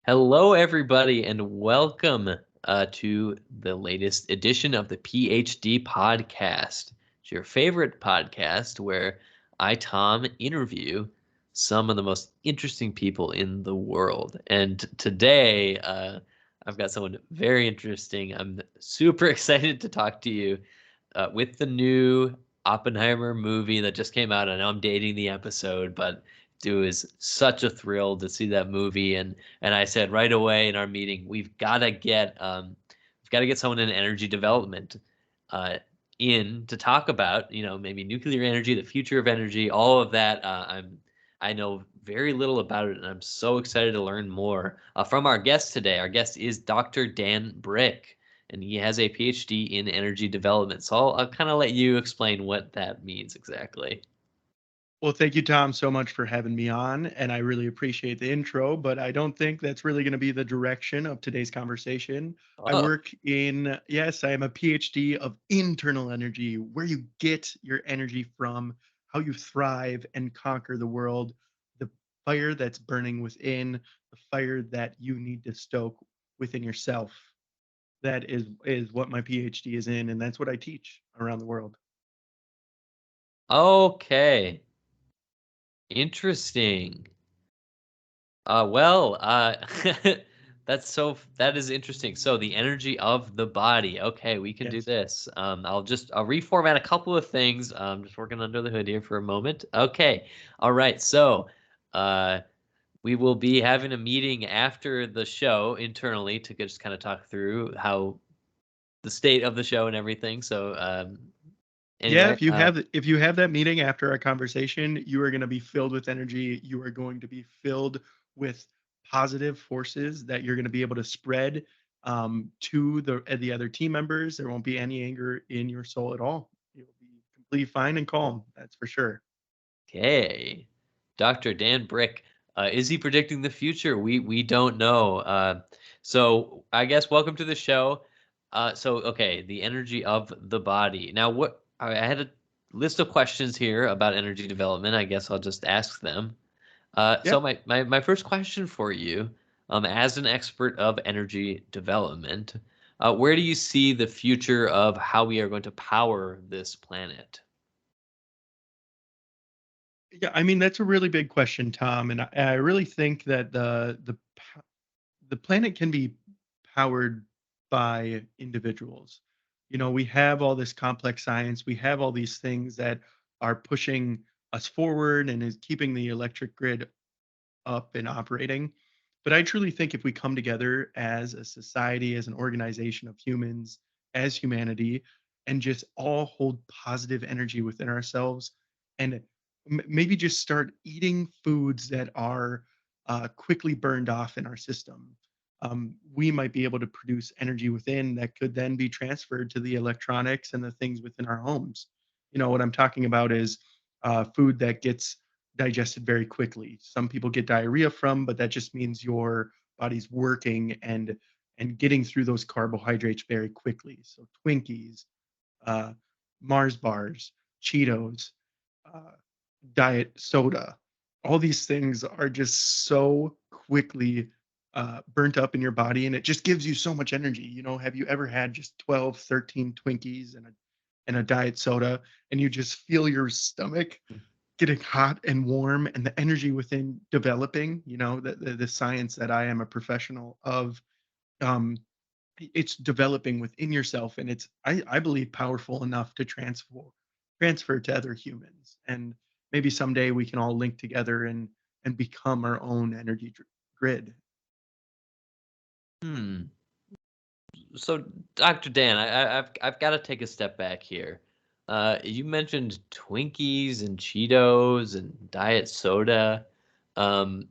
Hello, everybody, and welcome to the latest edition of the PhD Podcast. It's your favorite podcast where I, Tom, interview some of the most interesting people in the world. And today, I've got someone very interesting. I'm super excited to talk to you with the new Oppenheimer movie that just came out. I know I'm dating the episode, but it was such a thrill to see that movie. And I said right away in our meeting, we've got to get someone in energy development uh, in to talk about, maybe nuclear energy, the future of energy, all of that. I know very little about it, and I'm so excited to learn more from our guest today. Our guest is Dr. Dan Brick, and he has a PhD in energy development. So I'll kind of let you explain what that means exactly. Well, thank you, Tom, so much for having me on. And I really appreciate the intro, but I don't think that's really going to be the direction of today's conversation. I Oh, work in, yes, I am a PhD of internal energy, where you get your energy from, how you thrive and conquer the world, the fire that's burning within, the fire that you need to stoke within yourself. That is what my PhD is in, and that's what I teach around the world. okay. Interesting. Well, that is interesting. So the energy of the body. Okay, we can do Yes. this. I'll reformat a couple of things. Just working under the hood here for a moment. Okay. All right. So, uh, we will be having a meeting after the show internally to just kind of talk through how the state of the show and everything. So, Yeah, anyway, if you have that meeting after our conversation, you are gonna be filled with energy. You are going to be filled with positive forces that you're gonna be able to spread to the other team members. There won't be any anger in your soul at all. You'll be completely fine and calm. That's for sure. okay. Dr. Dan Brick, is he predicting the future? We don't know. So I guess welcome to the show. So okay, the energy of the body. Now, I had a list of questions here about energy development. I guess I'll just ask them. Yeah. So my first question for you, as an expert of energy development, where do you see the future of how we are going to power this planet? Yeah, I mean that's a really big question, Tom, and I really think that the planet can be powered by individuals. You know, we have all this complex science, we have all these things that are pushing us forward and is keeping the electric grid up and operating. But I truly think if we come together as a society, as an organization of humans, as humanity, and just all hold positive energy within ourselves and maybe just start eating foods that are quickly burned off in our system, we might be able to produce energy within that could then be transferred to the electronics and the things within our homes. You know, what I'm talking about is food that gets digested very quickly. Some people get diarrhea from, but that just means your body's working and getting through those carbohydrates very quickly. So Twinkies, uh, Mars bars, Cheetos, uh, diet soda, all these things are just so quickly burnt up in your body, and it just gives you so much energy. You know, have you ever had just 12, 13 Twinkies and a diet soda, and you just feel your stomach getting hot and warm and the energy within developing, you know, the science that I am a professional of, um, it's developing within yourself and I believe powerful enough to transfer to other humans. And maybe someday we can all link together and become our own energy grid. Hmm. So, Dr. Dan, I've got to take a step back here. You mentioned Twinkies and Cheetos and diet soda. Um,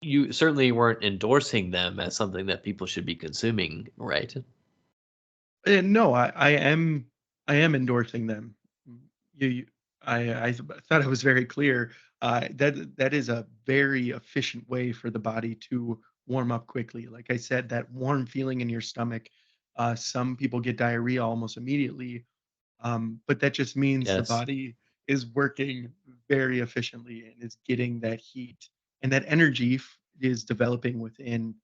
you certainly weren't endorsing them as something that people should be consuming, right? And no, I am endorsing them. You, thought I was very clear. That is a very efficient way for the body to warm up quickly. Like I said, that warm feeling in your stomach. Some people get diarrhea almost immediately, but that just means the Yes. body is working very efficiently and is getting that heat and that energy is developing within.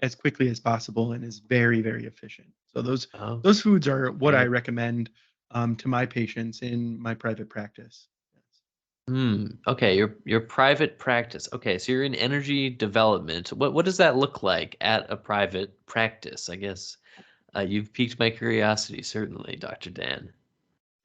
as quickly as possible and is very, very efficient. So Oh, those foods are what I okay. recommend to my patients in my private practice. Yes. Okay, your private practice. Okay, so you're in energy development. What does that look like at a private practice? I guess you've piqued my curiosity, certainly, Dr. Dan.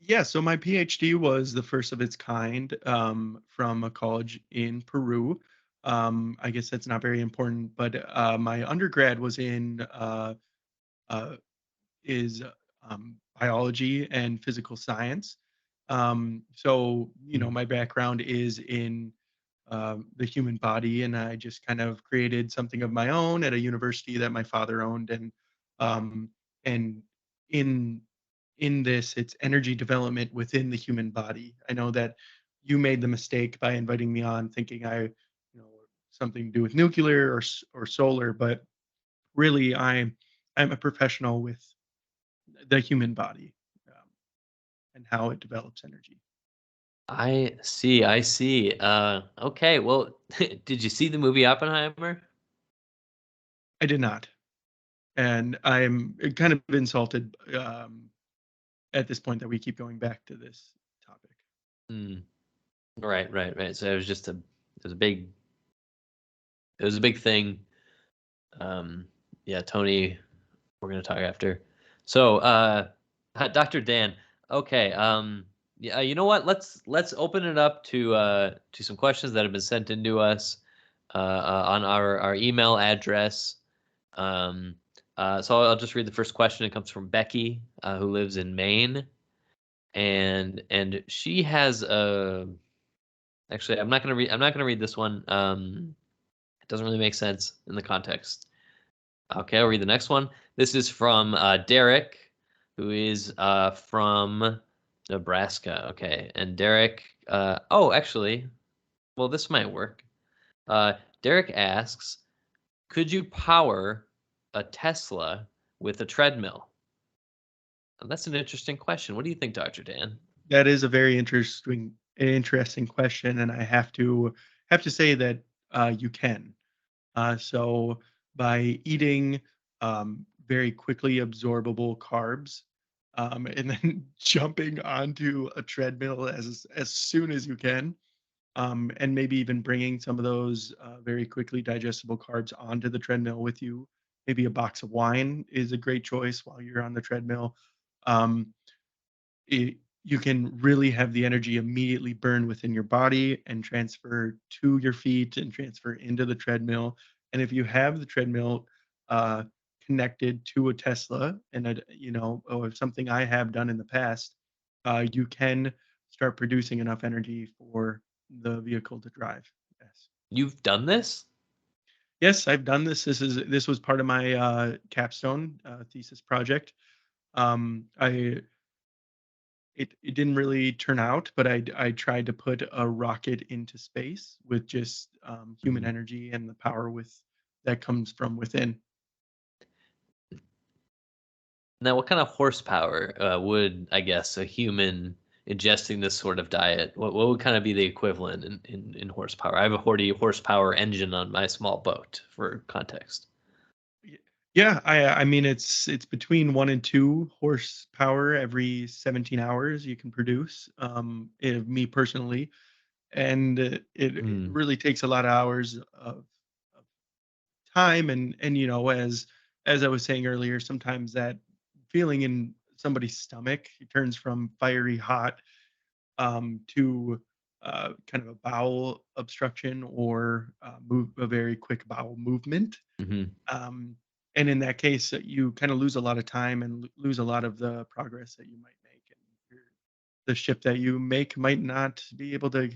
Yeah, so my PhD was the first of its kind from a college in Peru. I guess that's not very important, but my undergrad was in uh, is biology and physical science. So, Mm. my background is in the human body, and I just kind of created something of my own at a university that my father owned, um, and in this, it's energy development within the human body. I know that you made the mistake by inviting me on, thinking something to do with nuclear or solar, but really, I'm a professional with the human body, um, and how it develops energy. I see, I see. Okay, well, did you see the movie Oppenheimer? I did not, and I'm kind of insulted at this point that we keep going back to this topic. Mm. Right, right, right. So it was a big, it was a big thing. Um, yeah, Tony, we're gonna talk after. So, Dr. Dan, okay, yeah, you know what? Let's open it up to some questions that have been sent in to us on our email address. Um, so I'll just read the first question. It comes from Becky, who lives in Maine, and she has a. Actually, I'm not gonna read this one. It doesn't really make sense in the context. Okay, I'll read the next one. This is from Derek, who is from Nebraska. Okay, and Derek. Oh, actually, well, this might work. Uh, Derek asks, could you power a Tesla with a treadmill? And that's an interesting question. What do you think, Dr. Dan? That is a very interesting question, and I have to say that you can. So by eating very quickly absorbable carbs, and then jumping onto a treadmill as soon as you can, and maybe even bringing some of those very quickly digestible carbs onto the treadmill with you. Maybe a box of wine is a great choice while you're on the treadmill. Um, you can really have the energy immediately burn within your body and transfer to your feet and transfer into the treadmill. And if you have the treadmill uh, connected to a Tesla, and or something I have done in the past, you can start producing enough energy for the vehicle to drive. Yes. You've done this? Yes, I've done this. This was part of my capstone thesis project. I it didn't really turn out, but I tried to put a rocket into space with just human Mhm. energy and the power with that comes from within. Now, what kind of horsepower would, I guess, a human ingesting this sort of diet, what would kind of be the equivalent in horsepower? I have a 40 horsepower engine on my small boat, for context. Y- Yeah, I mean it's between 1 and 2 horsepower every 17 hours you can produce. Me personally, and it Mm, really takes a lot of hours of time, and as I was saying earlier, sometimes that feeling in somebody's stomach it turns from fiery hot to kind of a bowel obstruction or move a very quick bowel movement. mhm. um, and in that case you kind of lose a lot of time and lose a lot of the progress that you might make, and the ship that you make might not be able to,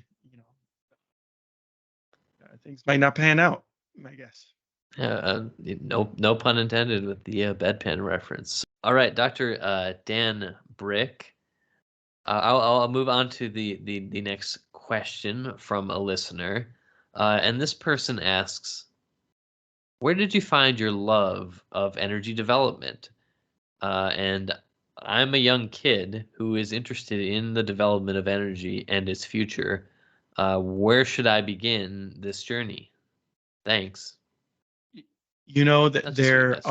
things might not pan out, I guess. No pun intended with the bedpan reference. All right, Dr. Dan Brick. I'll move on to the next question from a listener. And this person asks, where did you find your love of energy development? And I'm a young kid who is interested in the development of energy and its future. Where should I begin this journey? Thanks. That That's a sweet message.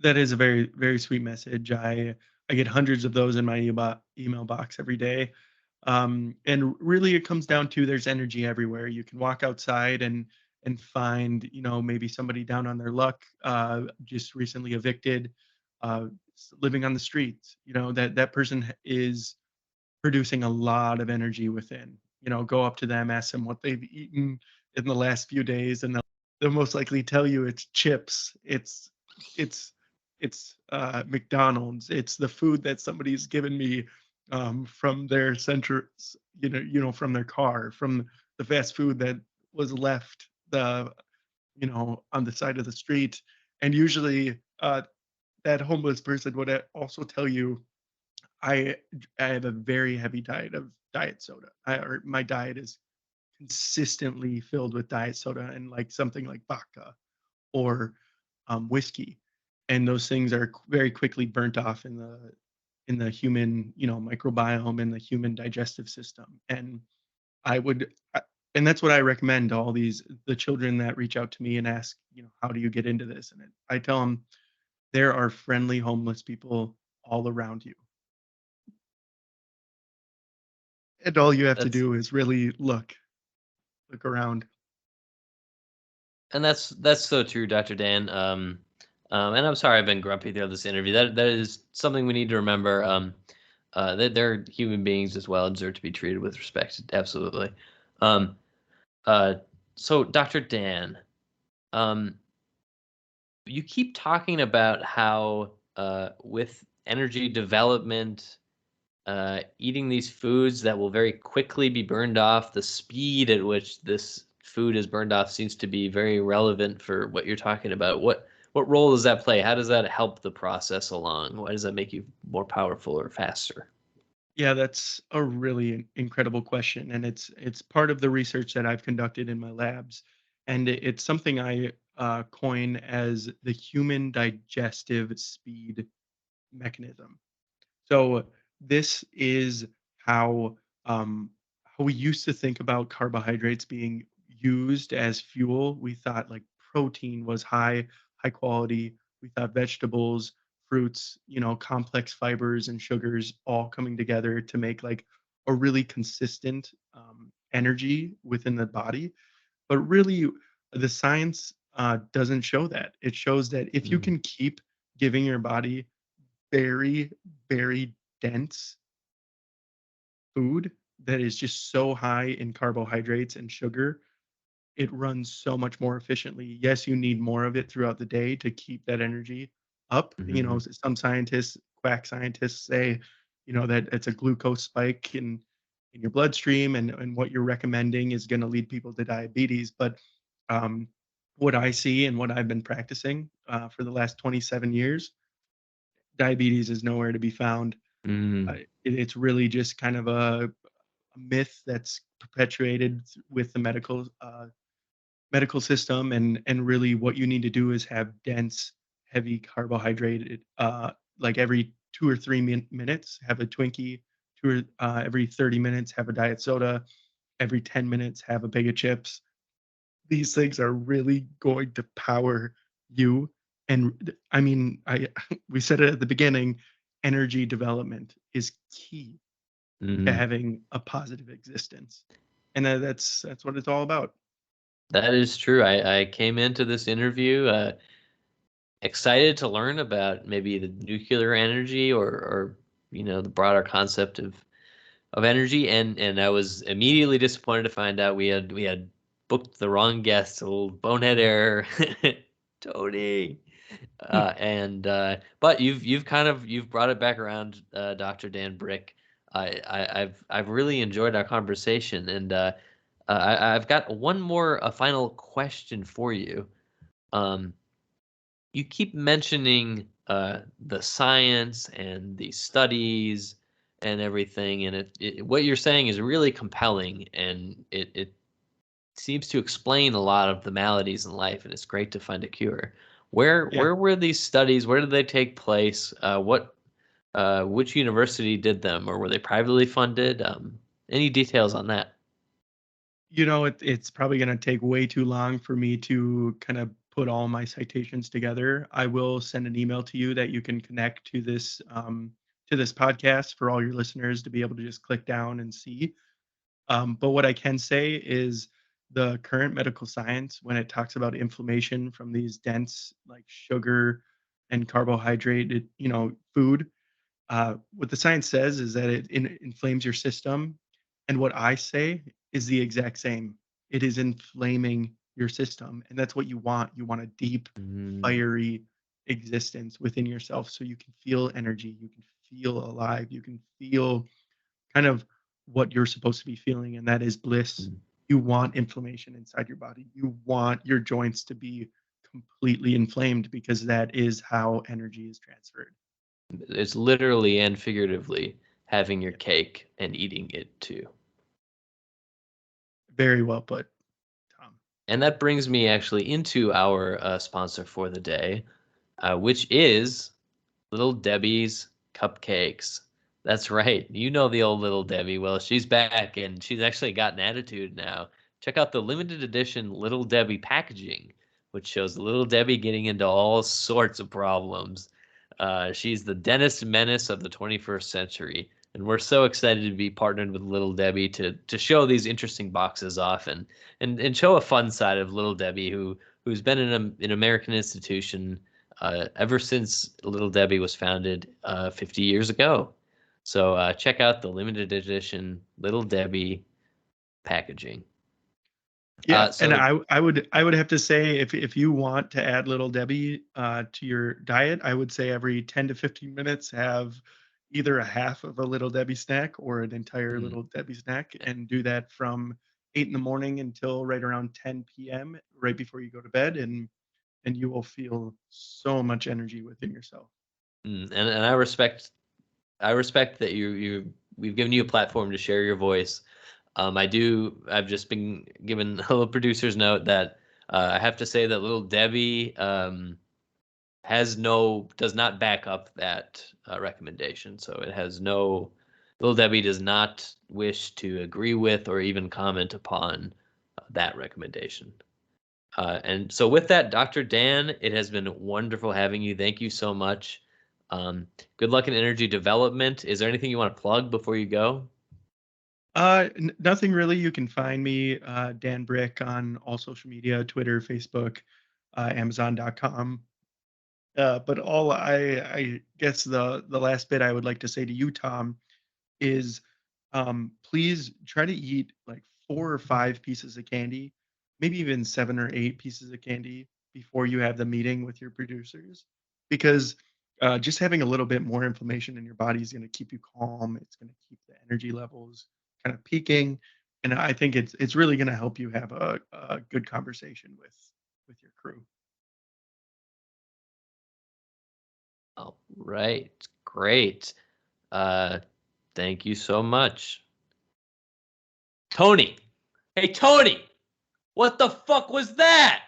that is a very, very sweet message. I get hundreds of those in my email box every day. And really it comes down to there's energy everywhere. You can walk outside and find, maybe somebody down on their luck, just recently evicted, living on the streets. That person is producing a lot of energy within. Go up to them, ask them what they've eaten in the last few days, and they'll most likely tell you it's chips, it's McDonald's, it's the food that somebody's given me, from their center, from their car, from the fast food that was left on the side of the street, and usually that homeless person would also tell you I I have a very heavy diet of diet soda. Or my diet is consistently filled with diet soda and like something like vodka or whiskey, and those things are very quickly burnt off in the human microbiome in the human digestive system. And I would, and that's what I recommend to all the children that reach out to me and ask, how do you get into this? And I tell them there are friendly homeless people all around you. And all you have to That's do is really look around. and that's so true, Dr. Dan. And I'm sorry I've been grumpy throughout this interview. That is something we need to remember. That they're human beings as well, and deserve to be treated with respect. Absolutely. Um, uh, so Dr. Dan, um, you keep talking about how with energy development, eating these foods that will very quickly be burned off, the speed at which this food is burned off seems to be very relevant for what you're talking about. What role does that play? How does that help the process along? Why does that make you more powerful or faster? Yeah, that's a really incredible question, and it's part of the research that I've conducted in my labs, and it's something I coin as the human digestive speed mechanism. So this is how how we used to think about carbohydrates being used as fuel. We thought like protein was high quality. We thought vegetables, fruits, complex fibers and sugars all coming together to make like a really consistent energy within the body. But really, the science doesn't show that. It shows that if you Mm, can keep giving your body very, very dense food that is just so high in carbohydrates and sugar, it runs so much more efficiently. Yes, you need more of it throughout the day to keep that energy up. mhm, Some scientists, quack scientists say, that it's a glucose spike in your bloodstream, and what you're recommending is going to lead people to diabetes. But um, what I see and what I've been practicing for the last 27 years, diabetes is nowhere to be found. mm, It's really just kind of a myth that's perpetuated with the medical system, and really what you need to do is have dense, heavy carbohydrated, like every 2 or 3 minutes, have a Twinkie, every 30 minutes, have a diet soda, every 10 minutes, have a bag of chips. These things are really going to power you. And I mean, we said it at the beginning, energy development is key to mhm. having a positive existence. And that's what it's all about. That is true. I came into this interview excited to learn about maybe the nuclear energy or the broader concept of energy, and I was immediately disappointed to find out we had booked the wrong guest, a little bonehead error. Tony. And but you've brought it back around, Dr. Dan Brick. I've really enjoyed our conversation, and I've got one more a final question for you. Um, you keep mentioning the science and the studies and everything, and what you're saying is really compelling, and it seems to explain a lot of the maladies in life, and it's great to find a cure. Yeah. Where were these studies? Where did they take place? Which university did them, or were they privately funded? Any details on that? It's probably gonna take way too long for me to kind of put all my citations together. I will send an email to you that you can connect to this podcast for all your listeners to be able to just click down and see. But what I can say is the current medical science, when it talks about inflammation from these dense, like sugar and carbohydrated, food, what the science says is that it inflames your system. And what I say is the exact same. It is inflaming your system. And that's what you want. You want a deep, Mm, fiery existence within yourself so you can feel energy. You can feel alive. You can feel kind of what you're supposed to be feeling, and that is bliss. mm. You want inflammation inside your body. You want your joints to be completely inflamed because that is how energy is transferred. It's literally and figuratively having your Yeah, cake and eating it too. very well put, Tom. And that brings me actually into our sponsor for the day, which is Little Debbie's Cupcakes. That's right. You know the old Little Debbie. Well, she's back and she's actually got an attitude now. Check out the limited edition Little Debbie packaging, which shows Little Debbie getting into all sorts of problems. She's the dentist menace of the 21st century. And we're so excited to be partnered with Little Debbie to show these interesting boxes off and show a fun side of Little Debbie who's been in an American institution ever since Little Debbie was founded 50 years ago. So check out the limited edition Little Debbie packaging. Yeah, and So I would have to say if you want to add Little Debbie to your diet, I would say every 10 to 15 minutes have either a half of a Little Debbie snack or an entire mm, Little Debbie snack, and do that from 8 in the morning until right around 10 p.m. right before you go to bed, and you will feel so much energy within yourself. and I respect that we've given you a platform to share your voice. I've just been given a little producer's note that I have to say that Little Debbie does not back up that recommendation. So it has no Little Debbie does not wish to agree with or even comment upon that recommendation. And so with that, Dr. Dan, it has been wonderful having you. Thank you so much. Good luck in energy development. Is there anything you want to plug before you go? Nothing really. You can find me, Dan Brick, on all social media: Twitter, Facebook, Amazon.com. But I guess the last bit I would like to say to you, Tom, is please try to eat like 4 or 5 pieces of candy, maybe even 7 or 8 pieces of candy before you have the meeting with your producers, because just having a little bit more inflammation in your body is going to keep you calm. It's going to keep the energy levels kind of peaking, and I think it's really going to help you have a good conversation with your crew. All right, great. Uh, thank you so much, Tony. Hey, Tony, what the fuck was that?